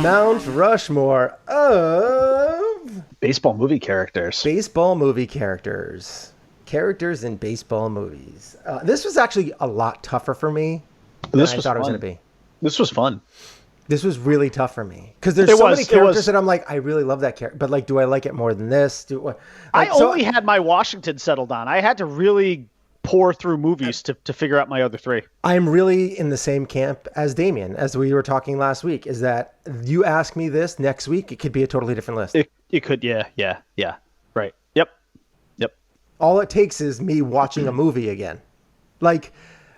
Mount Rushmore of Baseball movie characters. baseball movie characters. Characters in baseball movies. This was actually a lot tougher for me than This I was thought it was fun. going to be. This was fun. This was really tough for me because there's It so was- many it characters was- that I'm like, I really love that character, but like, do I like it more than this? I only had my Washington settled on. I had to really pour through movies to figure out my other three. I'm really in the same camp as Damien, as we were talking last week. Is that you ask me this next week, it could be a totally different list. It could, yeah. Right. Yep. All it takes is me watching a movie again. Like,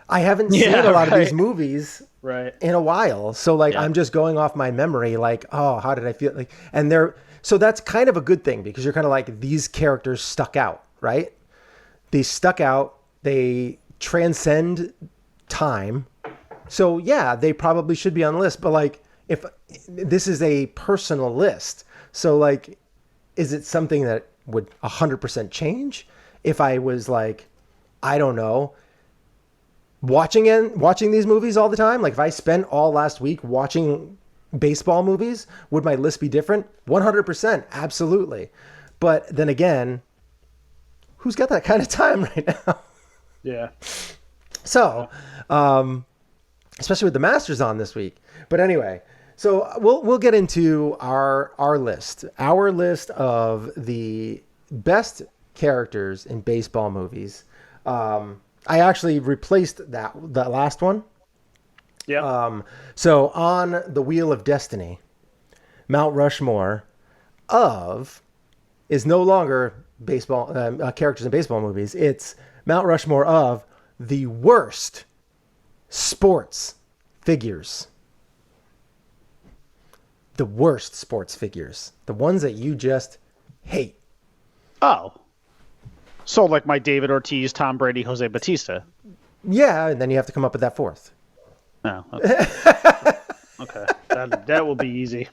I haven't seen Yeah, a lot of these right. movies Right. in a while. So like, Yeah. I'm just going off my memory. Like, oh, how did I feel? Like, and so that's kind of a good thing because you're kind of like, these characters stuck out, right? They stuck out. They transcend time. So yeah, they probably should be on the list. But like, if this is a personal list, so like, is it something that would 100% change if I was like, I don't know, watching these movies all the time? Like if I spent all last week watching baseball movies, would my list be different? 100%, absolutely. But then again, who's got that kind of time right now? Yeah. So, especially with the Masters on this week. But anyway, so we'll get into our list of the best characters in baseball movies. I actually replaced that last one. Yeah. So on the Wheel of Destiny, Mount Rushmore of is no longer baseball characters in baseball movies. It's Mount Rushmore of the worst sports figures. The worst sports figures. The ones that you just hate. Oh. So like my David Ortiz, Tom Brady, Jose Batista. Yeah, and then you have to come up with that fourth. Oh. Okay. That will be easy.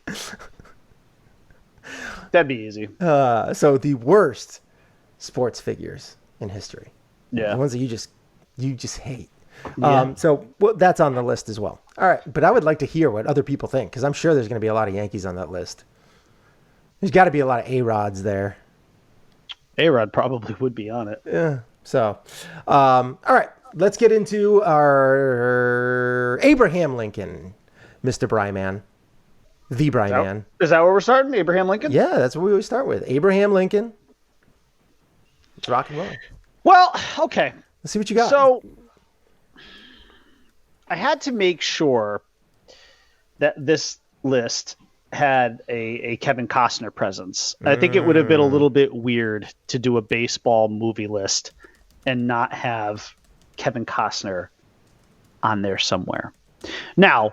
That'd be easy. So the worst sports figures in history. Yeah. The ones that you just hate. Yeah. So that's on the list as well. All right, but I would like to hear what other people think because I'm sure there's going to be a lot of Yankees on that list. There's got to be a lot of A-Rods there. A-Rod probably would be on it. Yeah. So, all right, let's get into our Abraham Lincoln, Mr. Bryman, the Bryman. Is that where we're starting? Abraham Lincoln? Yeah, that's what we always start with. Abraham Lincoln. Rock and roll. Well, okay. Let's see what you got. So I had to make sure that this list had a Kevin Costner presence. I think it would have been a little bit weird to do a baseball movie list and not have Kevin Costner on there somewhere. Now,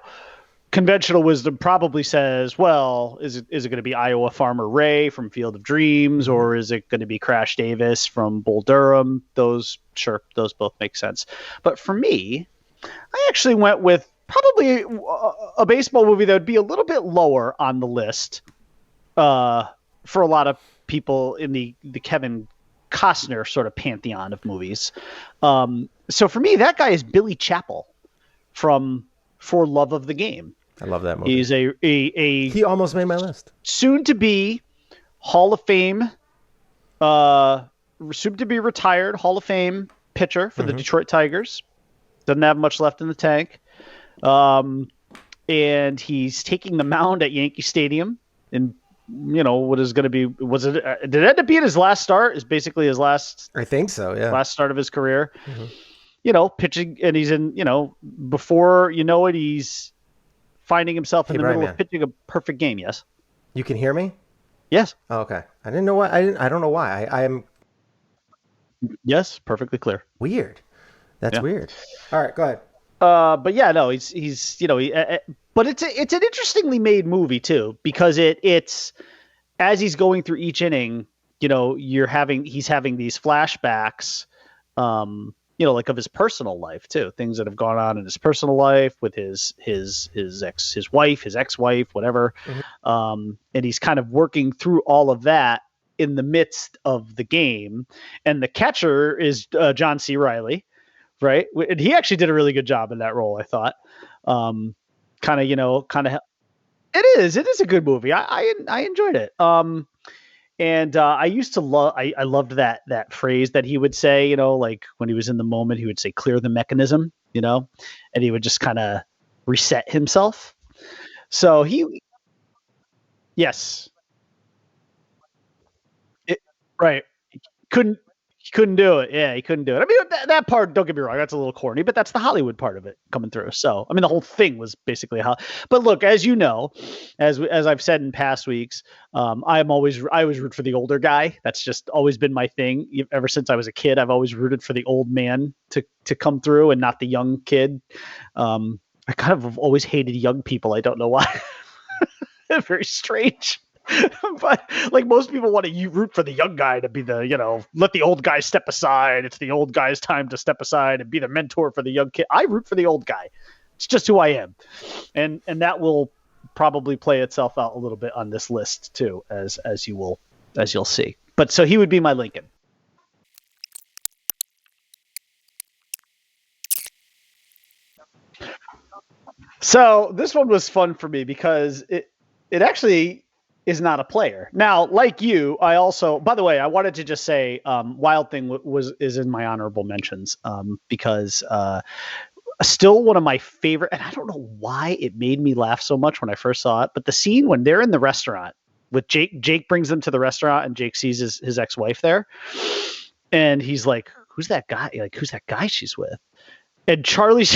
conventional wisdom probably says, well, is it going to be Iowa Farmer Ray from Field of Dreams, or is it going to be Crash Davis from Bull Durham? Those both make sense. But for me, I actually went with probably a baseball movie that would be a little bit lower on the list for a lot of people in the Kevin Costner sort of pantheon of movies. So for me, that guy is Billy Chappell from For Love of the Game. I love that movie. He's He almost made my list. soon to be Hall of Fame, soon to be retired Hall of Fame pitcher for the Detroit Tigers. Doesn't have much left in the tank. And he's taking the mound at Yankee Stadium in, what is going to be, did it end up being his last start? Is basically his last I think so, yeah. last start of his career. Pitching, and he's in, before you know it, he's finding himself in the middle of pitching a perfect game. Yes. You can hear me? Yes. Oh, okay. I didn't know why. I don't know why. I am Yes. Perfectly clear. weird. That's Yeah. weird. All right, go ahead. But yeah, no, he's but it's an interestingly made movie too, because it's as he's going through each inning, he's having these flashbacks, like of his personal life too, things that have gone on in his personal life with his ex-wife, whatever. And he's kind of working through all of that in the midst of the game. And the catcher is John C. Reilly. Right. And he actually did a really good job in that role, I thought. It is. It is a good movie. I enjoyed it. And I used to love. I loved that phrase that he would say. Like when he was in the moment, he would say, "Clear the mechanism," and he would just kind of reset himself. So yes, it, right. couldn't he couldn't do it. Yeah, he couldn't do it. I mean, that part, don't get me wrong, that's a little corny, but that's the Hollywood part of it coming through. So, I mean, the whole thing was basically how. But look, as you know, as I've said in past weeks, I always root for the older guy. That's just always been my thing. Ever since I was a kid, I've always rooted for the old man to come through and not the young kid. I kind of have always hated young people. I don't know why. Very strange. But like most people want to root for the young guy to be let the old guy step aside. It's the old guy's time to step aside and be the mentor for the young kid. I root for the old guy. It's just who I am. And that will probably play itself out a little bit on this list too, as you'll see. But so he would be my Lincoln. So this one was fun for me because it actually is not a player. Now, like you, I also, by the way, I wanted to just say Wild Thing is in my honorable mentions because still one of my favorite, and I don't know why it made me laugh so much when I first saw it, but the scene when they're in the restaurant with Jake brings them to the restaurant and Jake sees his ex-wife there and he's like, who's that guy? Like, who's that guy she's with? And Charlie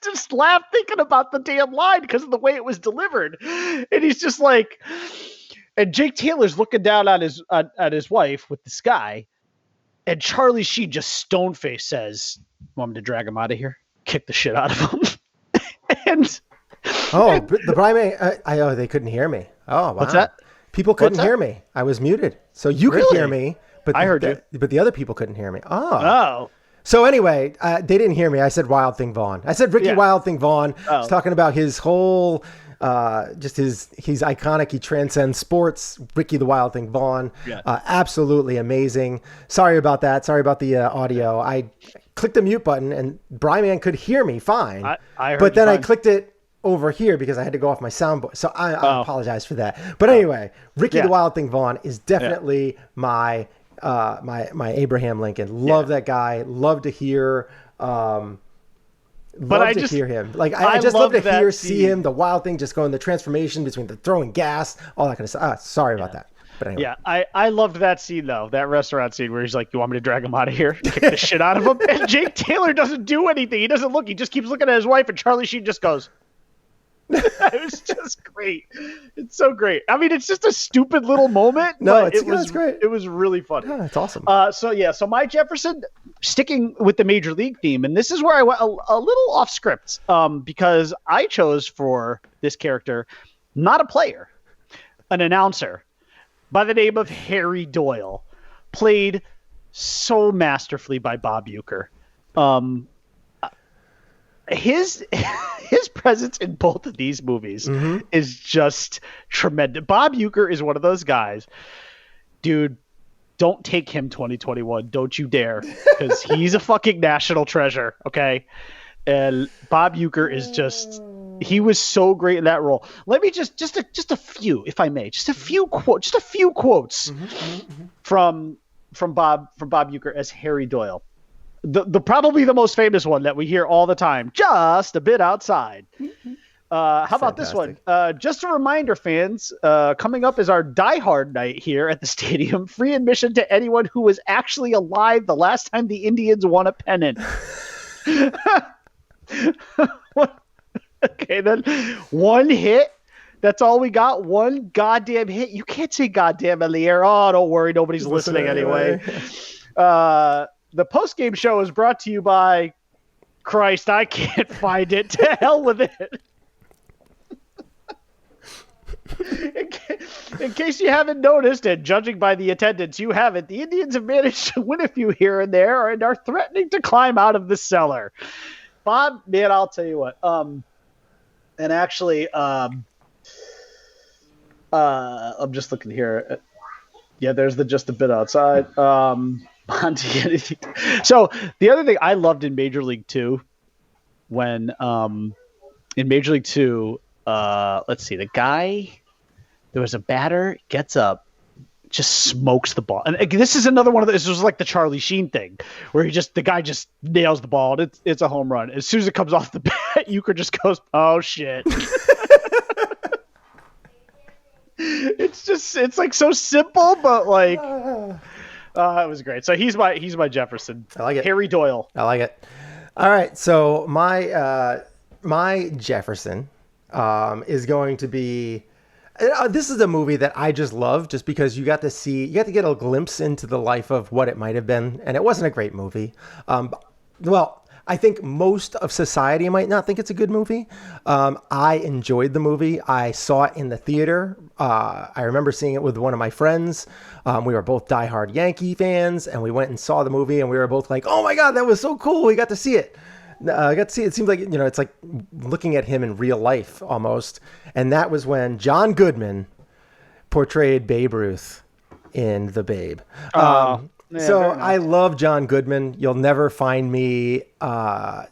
just laughed thinking about the damn line because of the way it was delivered. And he's just like, and Jake Taylor's looking down on his wife with this guy, and Charlie Sheen just stone faced says, "Want me to drag him out of here? Kick the shit out of him." and the primary, they couldn't hear me. Oh, wow. What's that? People couldn't hear me. I was muted, so you could hear me, but I heard you. But the other people couldn't hear me. Oh. So anyway, they didn't hear me. I said Wild Thing Vaughn. I said Ricky Wild Thing Vaughn. I was talking about his whole, he's iconic. He transcends sports. Ricky the Wild Thing Vaughn. Yeah. Absolutely amazing. Sorry about that. Sorry about the audio. I clicked the mute button and Brian could hear me fine. I heard but then fine. I clicked it over here because I had to go off my soundboard. So I apologize for that. But anyway, Ricky the Wild Thing Vaughn is definitely my Abraham Lincoln. Love that guy. Love to hear. Hear him. Like I just love to see him. The Wild Thing, just going the transformation between the throwing gas, all that kind of stuff. Sorry about that. But anyway. Yeah, I loved that scene though. That restaurant scene where he's like, "You want me to drag him out of here? Kick the shit out of him." And Jake Taylor doesn't do anything. He doesn't look. He just keeps looking at his wife, and Charlie Sheen just goes. It was just great. It's so great. I mean, it's just a stupid little moment. No, it was great. It was really funny. Yeah, it's awesome. So my Jefferson, sticking with the Major League theme, and this is where I went a little off script because I chose for this character not a player, an announcer by the name of Harry Doyle, played so masterfully by Bob Uecker. His presence in both of these movies is just tremendous. Bob Uecker is one of those guys, dude. Don't take him 2021. Don't you dare, because he's a fucking national treasure. Okay, and Bob Uecker is he was so great in that role. Let me just a few, if I may, just a few quotes from Bob Uecker as Harry Doyle. The probably the most famous one that we hear all the time, just a bit outside. How about this one? Just a reminder, fans, coming up is our Die Hard night here at the stadium. Free admission to anyone who was actually alive the last time the Indians won a pennant. Okay, then one hit. That's all we got. One goddamn hit. You can't say goddamn in the air. Oh, don't worry. Nobody's listening anyway. The post-game show is brought to you by Christ. I can't find it. To hell with it. In case you haven't noticed, and judging by the attendance, you haven't, the Indians have managed to win a few here and there and are threatening to climb out of the cellar. Bob, man, I'll tell you what. And actually, I'm just looking here. Yeah, there's just a bit outside. So the other thing I loved in Major League 2, when in Major League 2, let's see, the guy, there was a batter, gets up, just smokes the ball. And this is another one of those. This was like the Charlie Sheen thing, where the guy just nails the ball, and it's a home run. As soon as it comes off the bat, Euchre just goes, "Oh shit!" it's like so simple, but like, it was great. So he's my Jefferson. I like it. Harry Doyle. I like it. All right, so my Jefferson is going to be. This is a movie that I just love, just because you got to get a glimpse into the life of what it might have been, and it wasn't a great movie. Well, I think most of society might not think it's a good movie. I enjoyed the movie. I saw it in the theater. I remember seeing it with one of my friends. We were both diehard Yankee fans, and we went and saw the movie, and we were both like, "Oh my God, that was so cool! We got to see it." I got to see it. It seems like, it's like looking at him in real life almost. And that was when John Goodman portrayed Babe Ruth in The Babe. So I love John Goodman. You'll never find me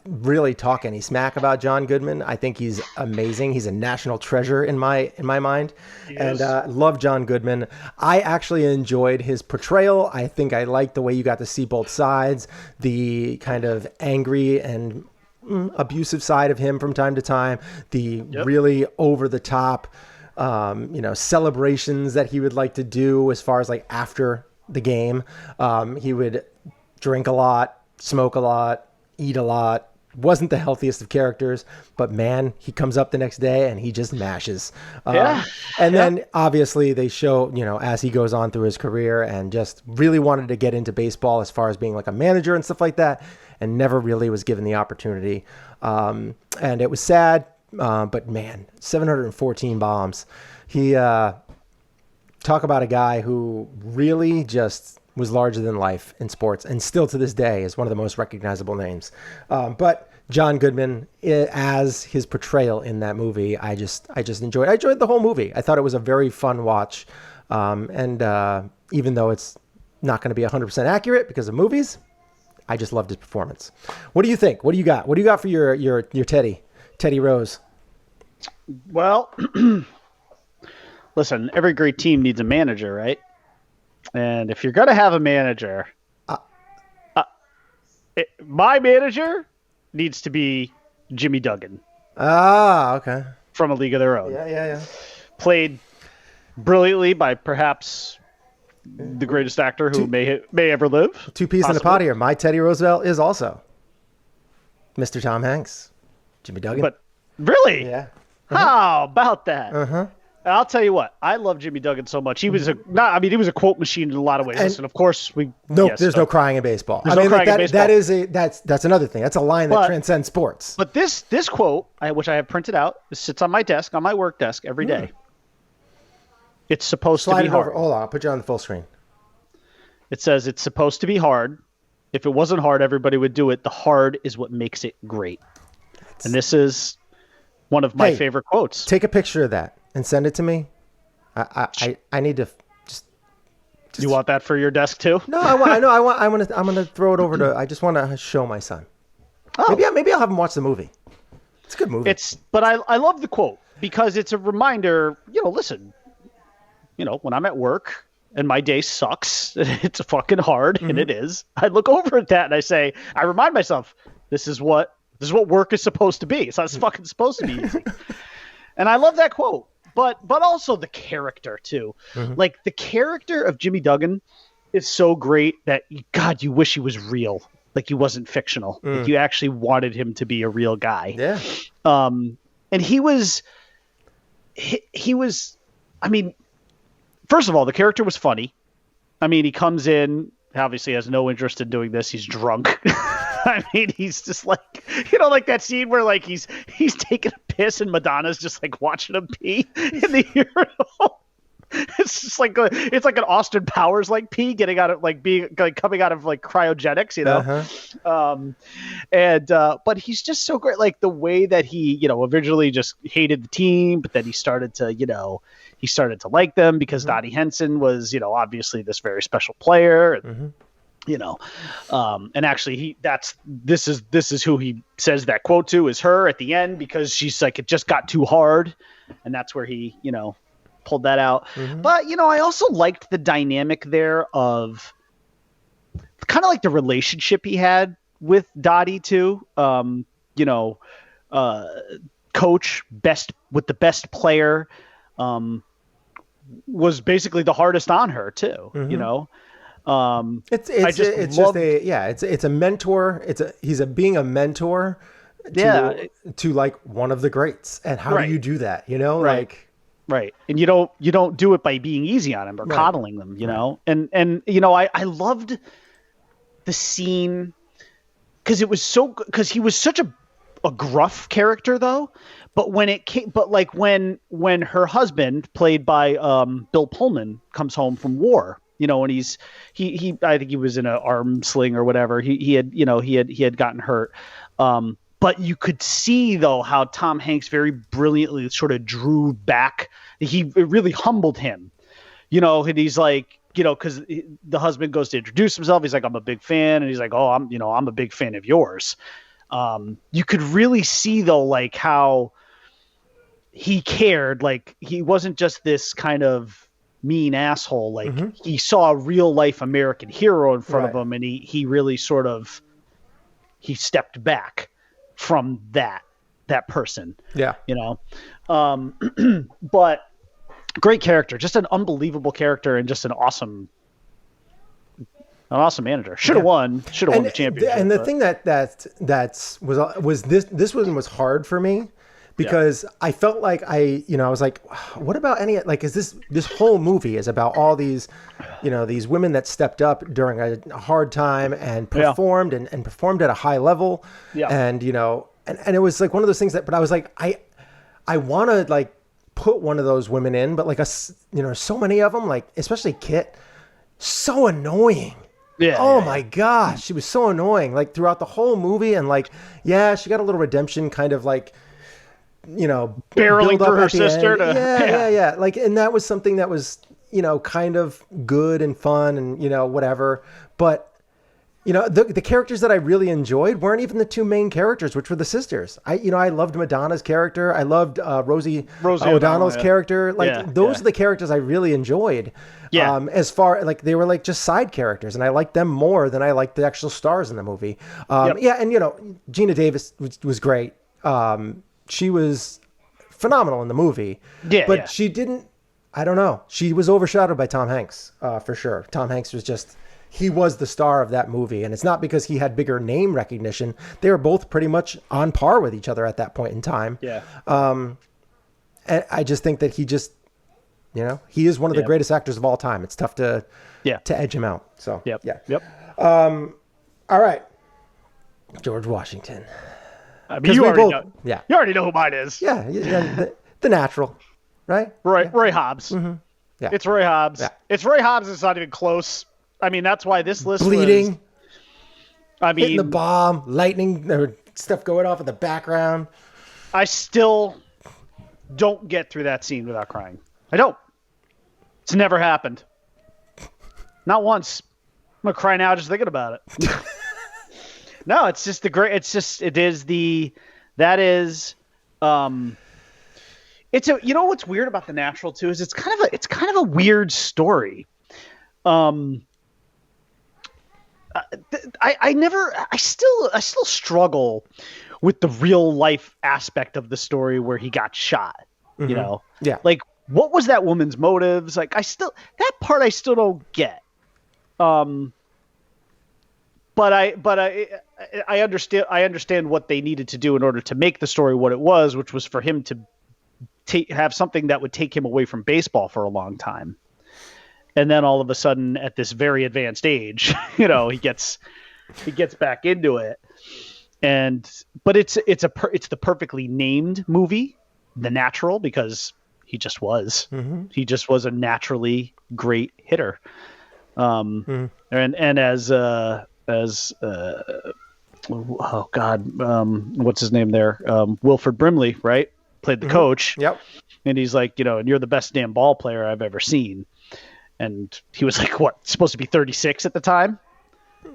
really talk any smack about John Goodman. I think he's amazing. He's a national treasure in my mind. And love John Goodman. I actually enjoyed his portrayal. I think I liked the way you got to see both sides, the kind of angry and abusive side of him from time to time, the really over the top celebrations that he would like to do as far as like after the game. He would drink a lot, smoke a lot, eat a lot. Wasn't the healthiest of characters, but man, he comes up the next day and he just mashes. Then obviously they show, as he goes on through his career, and just really wanted to get into baseball as far as being like a manager and stuff like that, and never really was given the opportunity. And it was sad, but man, 714 bombs. He, talk about a guy who really just was larger than life in sports, and still to this day is one of the most recognizable names. But John Goodman, as his portrayal in that movie, I just enjoyed. I enjoyed the whole movie. I thought it was a very fun watch. And even though it's not going to be 100% accurate because of movies, I just loved his performance. What do you think? What do you got? What do you got for your Teddy Rose? Well, listen, every great team needs a manager, right? And if you're going to have a manager, my manager needs to be Jimmy Dugan. Okay. From A League of Their Own. Yeah. Played brilliantly by perhaps the greatest actor who may ever live. Two peas in a pod here. My Teddy Roosevelt is also Mr. Tom Hanks, Jimmy Dugan. But really? Yeah. How about that? I'll tell you what, I love Jimmy Dugan so much. He was he was a quote machine in a lot of ways. Listen, of course, there's no crying in baseball. There's no crying in baseball. That's another thing. That's a line that transcends sports. But this quote, which I have printed out, it sits on my desk, on my work desk every day. It's supposed to be hard. Over. Hold on, I'll put you on the full screen. It says it's supposed to be hard. If it wasn't hard, everybody would do it. The hard is what makes it great. And this is one of my favorite quotes. Take a picture of that and send it to me. I need to just. You want that for your desk too? No, I'm gonna throw it over to. I just want to show my son. Oh. Maybe I'll have him watch the movie. It's a good movie. But I love the quote because it's a reminder. Listen. When I'm at work and my day sucks, it's fucking hard, and it is. I look over at that and I say, I remind myself, this is what work is supposed to be. It's not fucking supposed to be easy. And I love that quote. But also the character too. Like the character of Jimmy Dugan is so great that God, you wish he was real. Like he wasn't fictional. Like you actually wanted him to be a real guy. Yeah. And he was first of all, the character was funny. He comes in, obviously has no interest in doing this. He's drunk. He's just like, like that scene where like he's taking a piss and Madonna's just like watching him pee in the urinal. It's just like it's like an Austin Powers like pee getting out of like being like coming out of like cryogenics, but he's just so great. Like the way that he, originally just hated the team, but then he started to like them because Donnie Henson was, obviously this very special player. you know. And actually this is who he says that quote to, is her at the end, because she's like, it just got too hard, and that's where he, pulled that out. But I also liked the dynamic there of kind of like the relationship he had with Dottie too. Coach with the best player, was basically the hardest on her too. It's a mentor. He's being a mentor to like one of the greats. And how do you do that? Right. And you don't do it by being easy on him or coddling them, And I loved the scene because he was such a gruff character though. But when when her husband, played by Bill Pullman, comes home from war, and I think he was in an arm sling or whatever. He had gotten hurt. But you could see though how Tom Hanks very brilliantly sort of drew back. It really humbled him, and he's like, because the husband goes to introduce himself. He's like, I'm a big fan. And he's like, oh, I'm a big fan of yours. You could really see though, like how he cared. Like he wasn't just this kind of mean asshole. Like he saw a real life American hero in front of him, and he really sort of stepped back from that person. Yeah. But great character, just an unbelievable character, and just an awesome manager. Should have won the championship. And the thing this one was hard for me, because I felt like I was like, what about is this whole movie is about all these, these women that stepped up during a hard time and performed and performed at a high level. Yeah. And, and it was like one of those things but I was like, I want to like put one of those women in, but like so many of them, like especially Kit, so annoying. Yeah. Oh my gosh. She was so annoying, like throughout the whole movie. And like, she got a little redemption, kind of like, barreling through her sister. Yeah. Like, and that was something that was, kind of good and fun and, whatever. But, the characters that I really enjoyed weren't even the two main characters, which were the sisters. I loved Madonna's character. I loved Rosie O'Donnell's character. Like those are the characters I really enjoyed. Yeah. As far like they were like just side characters, and I liked them more than I liked the actual stars in the movie. Yeah. And Gina Davis was great. She was phenomenal in the movie. Yeah. But she didn't. I don't know. She was overshadowed by Tom Hanks, for sure. Tom Hanks was he was the star of that movie. And it's not because he had bigger name recognition. They were both pretty much on par with each other at that point in time. Yeah. And I just think that he is one of the greatest actors of all time. It's tough to edge him out. So, Yep. All right. George Washington. I mean, you already know. Yeah. You already know who mine is. Yeah. The natural, right? Roy Hobbs. Mm-hmm. Yeah. It's Roy Hobbs. Yeah. It's Roy Hobbs. It's not even close. I mean, that's why this list bleeding. Hitting the bomb, lightning, stuff going off in the background. I still don't get through that scene without crying. I don't. It's never happened. Not once. I'm gonna cry now just thinking about it. No, it's just it's what's weird about The Natural too is it's kind of a weird story. I still struggle with the real life aspect of the story where he got shot. Yeah. Like, what was that woman's motives? Like, that part I still don't get. But I understand what they needed to do in order to make the story what it was, which was for him to have something that would take him away from baseball for a long time. And then all of a sudden, at this very advanced age, he gets back into it. But it's the perfectly named movie, The Natural, because he just was. Mm-hmm. He just was a naturally great hitter. And as oh God, what's his name there? Wilford Brimley, right? Played the coach. Yep. And he's like, and you're the best damn ball player I've ever seen. And he was like, what, supposed to be 36 at the time?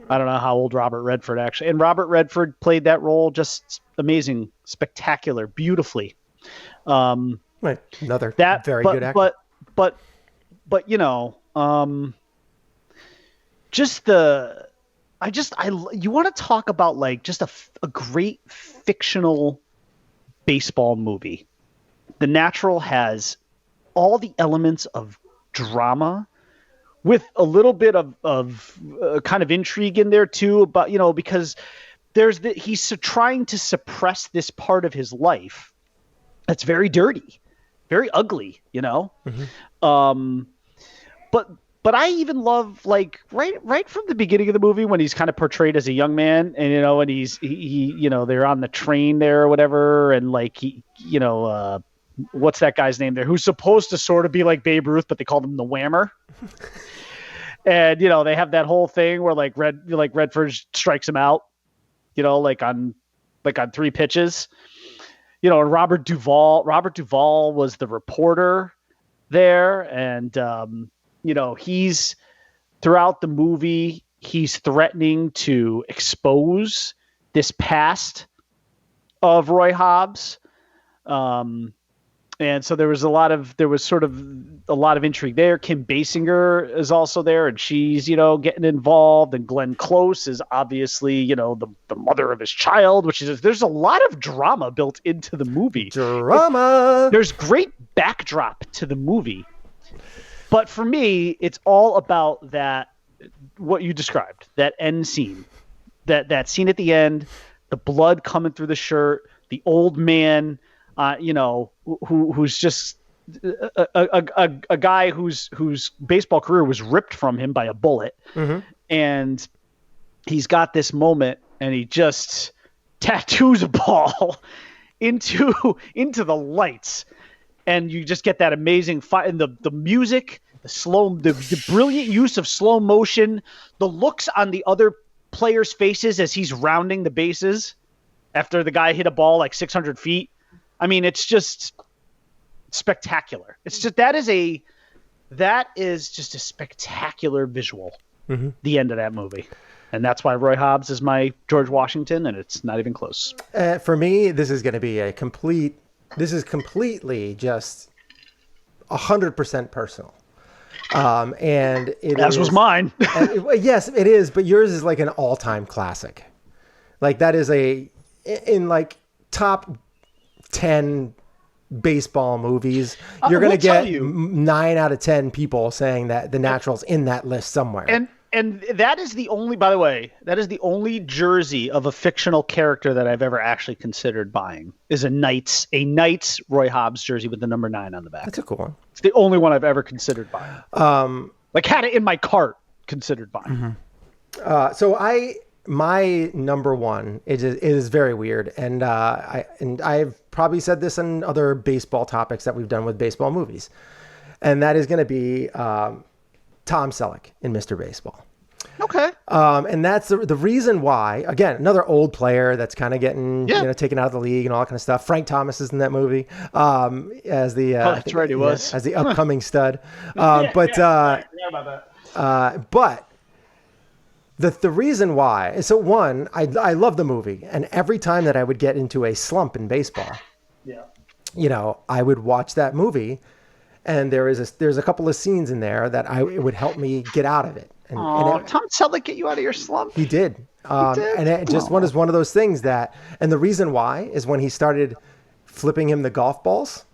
I don't know how old Robert Redford actually, and Robert Redford played that role just amazing, spectacular, beautifully. Right. Another That, very good actor. but just the, you want to talk about like just a great fictional baseball movie. The Natural has all the elements of drama with a little bit of kind of intrigue in there too, but because he's trying to suppress this part of his life that's very dirty, very ugly, but I even love, like, right from the beginning of the movie when he's kind of portrayed as a young man, and and he they're on the train there or whatever, and like what's that guy's name there who's supposed to sort of be like Babe Ruth, but they called him the Whammer. And they have that whole thing where Redford strikes him out, like on 3 pitches. And Robert Duvall was the reporter there, and he's throughout the movie he's threatening to expose this past of Roy Hobbs. And so there was sort of a lot of intrigue there. Kim Basinger is also there, and she's, getting involved. And Glenn Close is obviously, the mother of his child, there's a lot of drama built into the movie. There's great backdrop to the movie. But for me, it's all about that, what you described, that end scene, that scene at the end, the blood coming through the shirt, the old man, who's just a guy whose baseball career was ripped from him by a bullet. Mm-hmm. And he's got this moment and he just tattoos a ball into the lights. And you just get that amazing fight, and the music, the brilliant use of slow motion, the looks on the other players' faces as he's rounding the bases after the guy hit a ball like 600 feet. I mean, it's just spectacular. It's just that is just a spectacular visual. Mm-hmm. The end of that movie, and that's why Roy Hobbs is my George Washington, and it's not even close. For me, this is going to be This is completely just 100% personal. And as was mine. Yes, it is. But yours is like an all-time classic. Like that is in like top 10 baseball movies. You're going to get 9 out of 10 people saying that The Natural's in that list somewhere. And that is the only, by the way, jersey of a fictional character that I've ever actually considered buying is a Knights Roy Hobbs jersey with the number 9 on the back. That's a cool one. It's the only one I've ever considered buying. Had it in my cart, considered buying. Mm-hmm. So my number one is very weird. And I've probably said this in other baseball topics that we've done with baseball movies. And that is going to be, Tom Selleck in Mr. Baseball. Okay. And that's the reason why, again, another old player that's kind of getting taken out of the league and all that kind of stuff. Frank Thomas is in that movie as the that's right, he was as the upcoming stud. But the reason why, so one, I love the movie, and every time that I would get into a slump in baseball, I would watch that movie. And there's a couple of scenes in there that it would help me get out of it. And Tom Selleck get you out of your slump? He did. And it just was one of those things and the reason why is when he started flipping him the golf balls.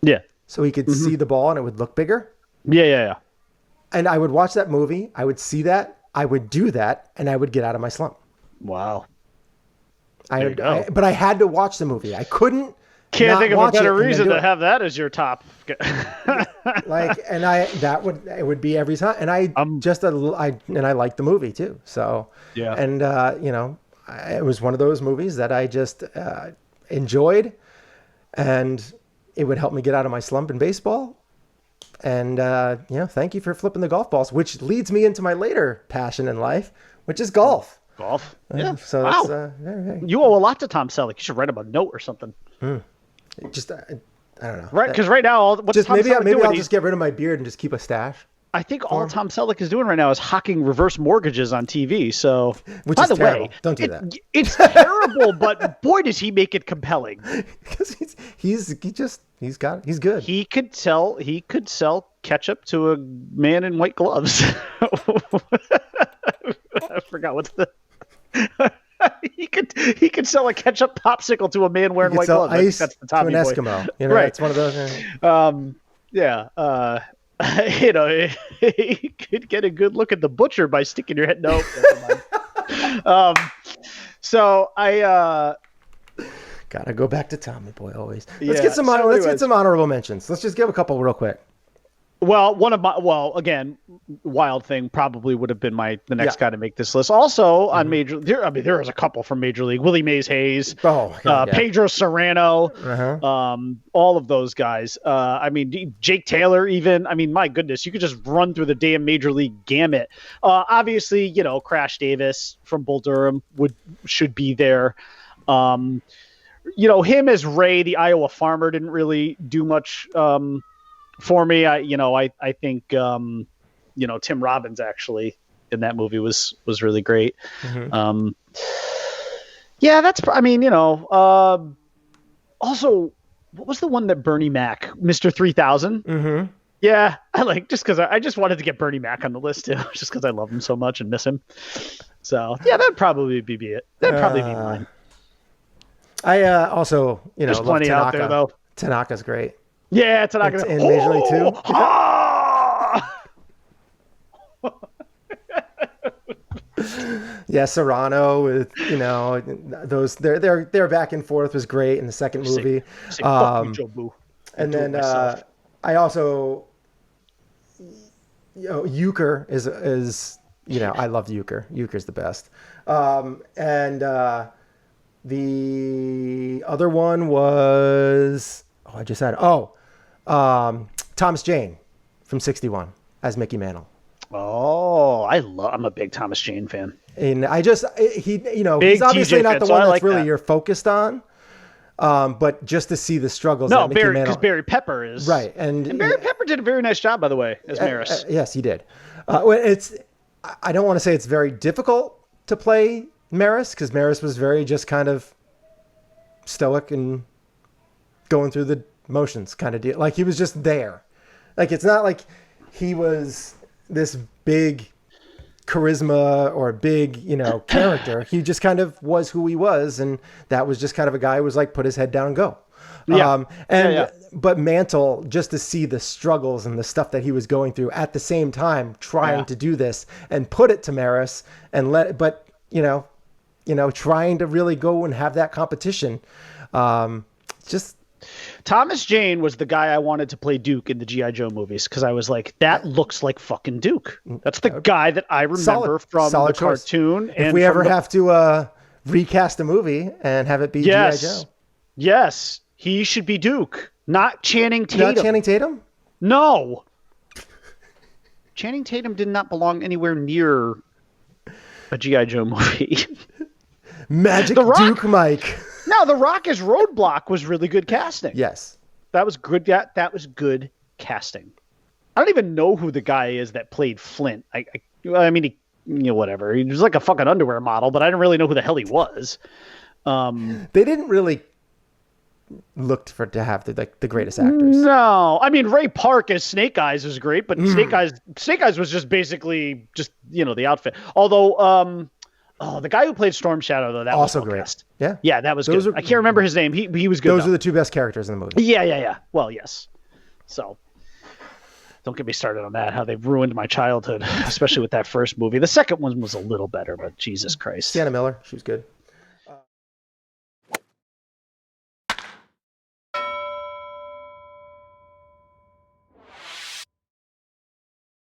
Yeah. So he could see the ball and it would look bigger. Yeah. And I would watch that movie. I would see that. I would do that. And I would get out of my slump. Wow. But I had to watch the movie. I couldn't. Can't think of a better reason to have that as your top. It would be every time, and I liked the movie too. So yeah, and it was one of those movies that I just enjoyed, and it would help me get out of my slump in baseball. And thank you for flipping the golf balls, which leads me into my later passion in life, which is golf. Yeah. So wow. That's, you owe a lot to Tom Selleck. You should write him a note or something. Just I don't know. Right, because right now, maybe I'll just get rid of my beard and just keep a stash. I think all Tom Selleck is doing right now is hawking reverse mortgages on TV. So, Which by is the terrible. way, Don't do that. It's terrible, but boy, does he make it compelling. Because he's good. He could sell ketchup to a man in white gloves. I forgot what's the. He could sell a ketchup popsicle to a man wearing white gloves. Ice That's the Tommy to an boy. Eskimo. You know, Right. It's one of those. Yeah. You know, you could get a good look at the butcher by sticking your head. No. Never mind. So I gotta go back to Tommy Boy always. Yeah, Let's anyways. get some honorable mentions. Let's just give a couple real quick. Again, Wild Thing probably would have been the next guy to make this list. Also on Major, there was a couple from Major League: Willie Mays Hayes, Pedro Serrano, all of those guys. Jake Taylor, even. I mean, my goodness, you could just run through the damn Major League gamut. Obviously, Crash Davis from Bull Durham should be there. Him as Ray, the Iowa farmer, didn't really do much. For me, I think Tim Robbins actually in that movie was really great. Mm-hmm. Also, what was the one that Bernie Mac, Mr. 3000? Mm-hmm. Yeah, just because I just wanted to get Bernie Mac on the list too, just because I love him so much and miss him. So yeah, that'd probably be it. That'd probably be mine. I also there's love plenty Tanaka. out there though. Tanaka's great. Yeah, Tanaka in Major League too. Yeah, Serrano with those their back and forth was great in the second movie. Fuck you, Joe Boo. And then I also Euchre is I love Euchre. Euchre's the best. And the other one was I just had Thomas Jane from 61 as Mickey Mantle. Oh, I'm a big Thomas Jane fan. And he's obviously not the one that's really you're focused on. But just to see the struggles. No, because Barry Pepper is right, and Barry Pepper did a very nice job, by the way, as Maris. Yes, he did. I don't want to say it's very difficult to play Maris because Maris was very just kind of stoic and going through the motions kind of deal. Like he was just there. Like it's not like he was this big charisma or big, character. He just kind of was who he was, and that was just kind of a guy who was like put his head down and go. But Mantle, just to see the struggles and the stuff that he was going through at the same time, trying to do this and put it to Maris and trying to really go and have that competition. Thomas Jane was the guy I wanted to play Duke in the G.I. Joe movies because I was like, that looks like fucking Duke. That's the guy that I remember from the cartoon. If we ever have to recast a movie and have it be G.I. Joe. Yes, he should be Duke, not Channing Tatum. Not Channing Tatum? No. Channing Tatum did not belong anywhere near a G.I. Joe movie. Magic Duke Mike. No, The Rock as Roadblock was really good casting. Yes. That was good. That was good casting. I don't even know who the guy is that played Flint. Whatever. He was like a fucking underwear model, but I didn't really know who the hell he was. They didn't really look to have the greatest actors. No. I mean, Ray Park as Snake Eyes was great, but Snake Eyes was just basically the outfit. Although, the guy who played Storm Shadow, though, that also was great. cast. Yeah, that was good. I can't remember his name. He was good. Those are the two best characters in the movie. Yeah. Well, yes. So, don't get me started on that. How they've ruined my childhood, especially with that first movie. The second one was a little better, but Jesus Christ. Sienna Miller, she was good.